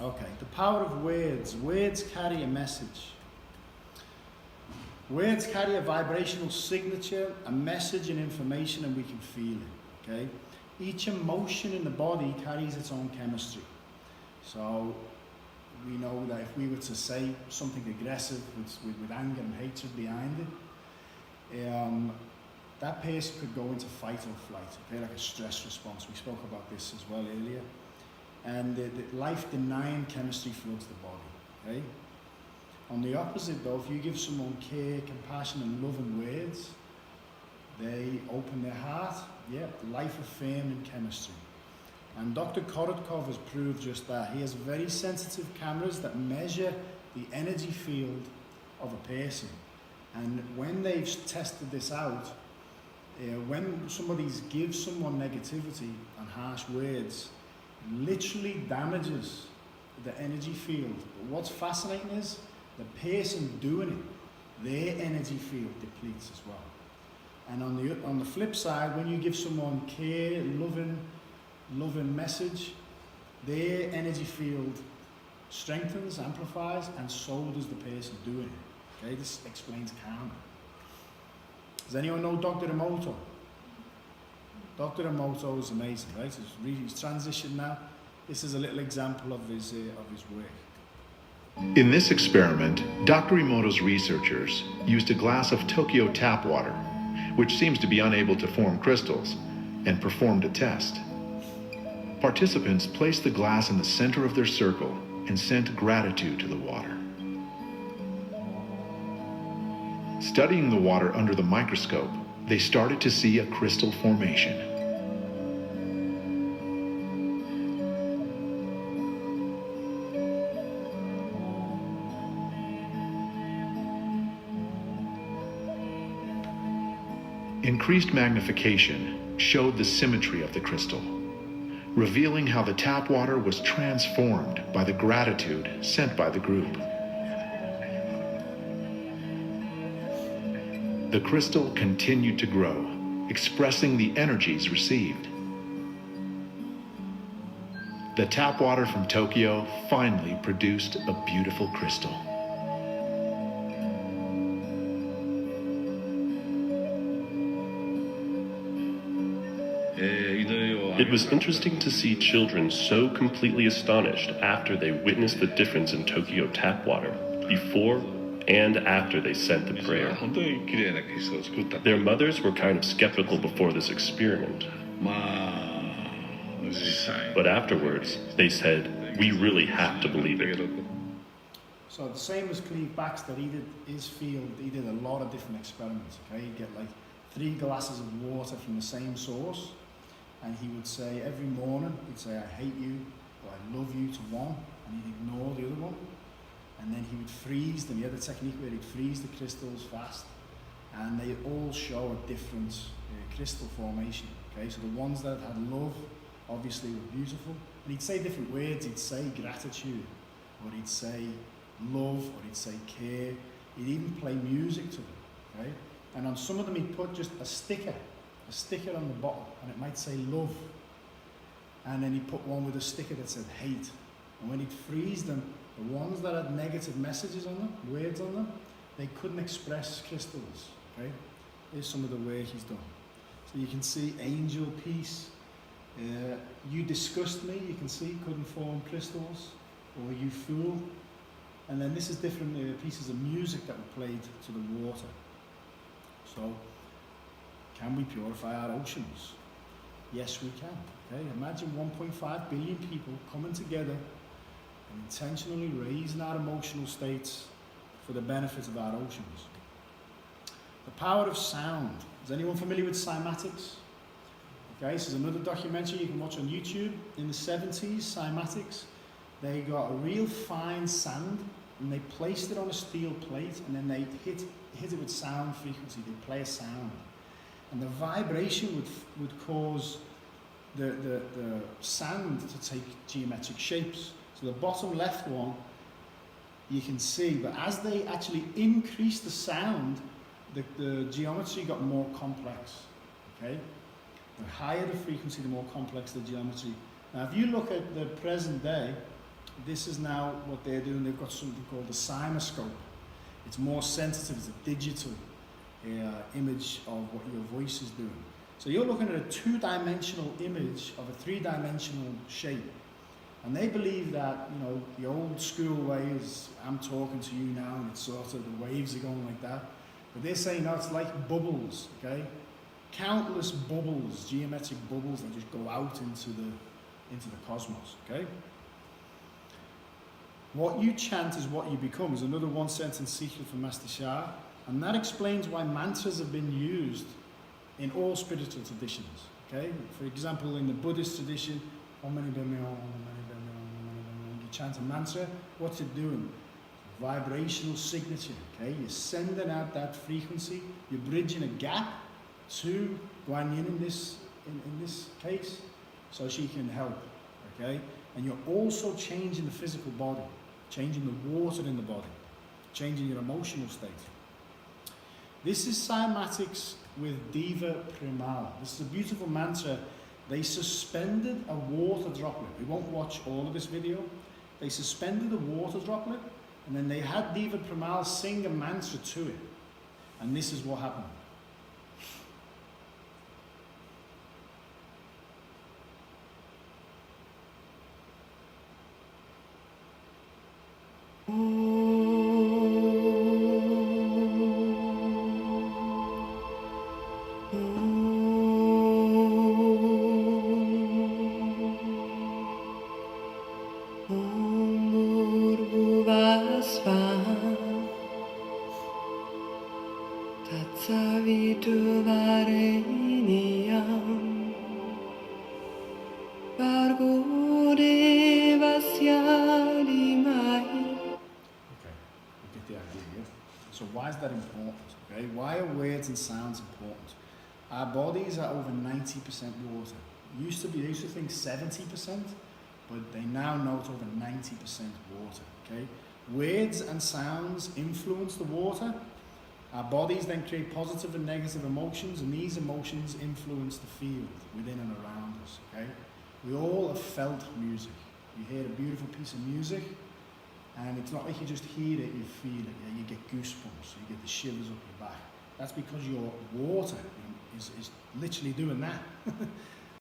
Okay, the power of words. Words carry a message. Words carry a vibrational signature, a message and information, and we can feel it, okay? Each emotion in the body carries its own chemistry. So we know that if we were to say something aggressive with anger and hatred behind it, that person could go into fight or flight, okay, like a stress response. We spoke about this as well earlier. And the life-denying chemistry floods the body, okay? On the opposite though, if you give someone care, compassion and loving words, they open their heart, life-affirming chemistry. And Dr. Korotkov has proved just that. He has very sensitive cameras that measure the energy field of a person. And when they've tested this out, when somebody gives someone negativity and harsh words, literally damages the energy field. But what's fascinating is the person doing it, their energy field depletes as well. And on the flip side, when you give someone care, loving message, their energy field strengthens, amplifies, and so does the person doing it. Okay, this explains karma. Does anyone know Dr. Emoto? Dr. Emoto is amazing, right? He's transitioned now. This is a little example of his work. In this experiment, Dr. Emoto's researchers used a glass of Tokyo tap water, which seems to be unable to form crystals, and performed a test. Participants placed the glass in the center of their circle and sent gratitude to the water. Studying the water under the microscope, they started to see a crystal formation. Increased magnification showed the symmetry of the crystal, revealing how the tap water was transformed by the gratitude sent by the group. The crystal continued to grow, expressing the energies received. The tap water from Tokyo finally produced a beautiful crystal. It was interesting to see children so completely astonished after they witnessed the difference in Tokyo tap water, before and after they said the prayer. Their mothers were kind of skeptical before this experiment. But afterwards, they said, we really have to believe it. So the same as Cleve Baxter, he did his field, he did a lot of different experiments, okay? He'd get like 3 glasses of water from the same source, and he would say every morning, he'd say, I hate you, or I love you to one, and he'd ignore the other one. And then he would freeze them. He had a technique where he'd freeze the crystals fast, and they all show a different crystal formation. Okay, so the ones that had love obviously were beautiful, and he'd say different words. He'd say gratitude, or he'd say love, or he'd say care. He'd even play music to them. Okay, and on some of them he'd put just a sticker on the bottle, and it might say love, and then he'd put one with a sticker that said hate. And when he'd freeze them, the ones that had negative messages on them, words on them, they couldn't express crystals, okay? Here's some of the work he's done. So you can see angel peace. You disgust me, you can see, couldn't form crystals. Or you fool. And then this is different pieces of music that were played to the water. So, can we purify our oceans? Yes, we can. Okay? Imagine 1.5 billion people coming together and intentionally raising our emotional states for the benefit of our oceans. The power of sound. Is anyone familiar with cymatics? Okay, this is another documentary you can watch on YouTube. In the 70s, cymatics, they got a real fine sand and they placed it on a steel plate, and then they hit it with sound frequency. They play a sound. And the vibration would cause the sand to take geometric shapes. So the bottom left one, you can see, but as they actually increased the sound, the geometry got more complex, okay? The higher the frequency, the more complex the geometry. Now, if you look at the present day, this is now what they're doing. They've got something called a cymoscope. It's more sensitive. It's a digital image of what your voice is doing. So you're looking at a two-dimensional image of a three-dimensional shape. And they believe that, you know, the old school way is, I'm talking to you now, and it's sort of the waves are going like that. But they're saying, no, it's like bubbles, okay? Countless bubbles, geometric bubbles that just go out into the cosmos, okay? What you chant is what you become is another one-sentence secret from Master Shah, and that explains why mantras have been used in all spiritual traditions, okay? For example, in the Buddhist tradition, you chant a mantra, what's it doing? Vibrational signature, okay? You're sending out that frequency, you're bridging a gap to Guan Yin in this case, so she can help, okay? And you're also changing the physical body, changing the water in the body, changing your emotional state. This is cymatics with Diva Primal. This is a beautiful mantra. They suspended a water droplet. We won't watch all of this video. They suspended a water droplet, and then they had Diva Primal sing a mantra to it. And this is what happened. So why is that important? Okay, why are words and sounds important? Our bodies are over 90% water. They used to think 70%, but they now know it's over 90% water. Okay, words and sounds influence the water. Our bodies then create positive and negative emotions, and these emotions influence the field within and around us. Okay, we all have felt music. You hear a beautiful piece of music, and it's not like you just hear it, you feel it. Yeah? You get goosebumps, you get the shivers up your back. That's because your water is literally doing that.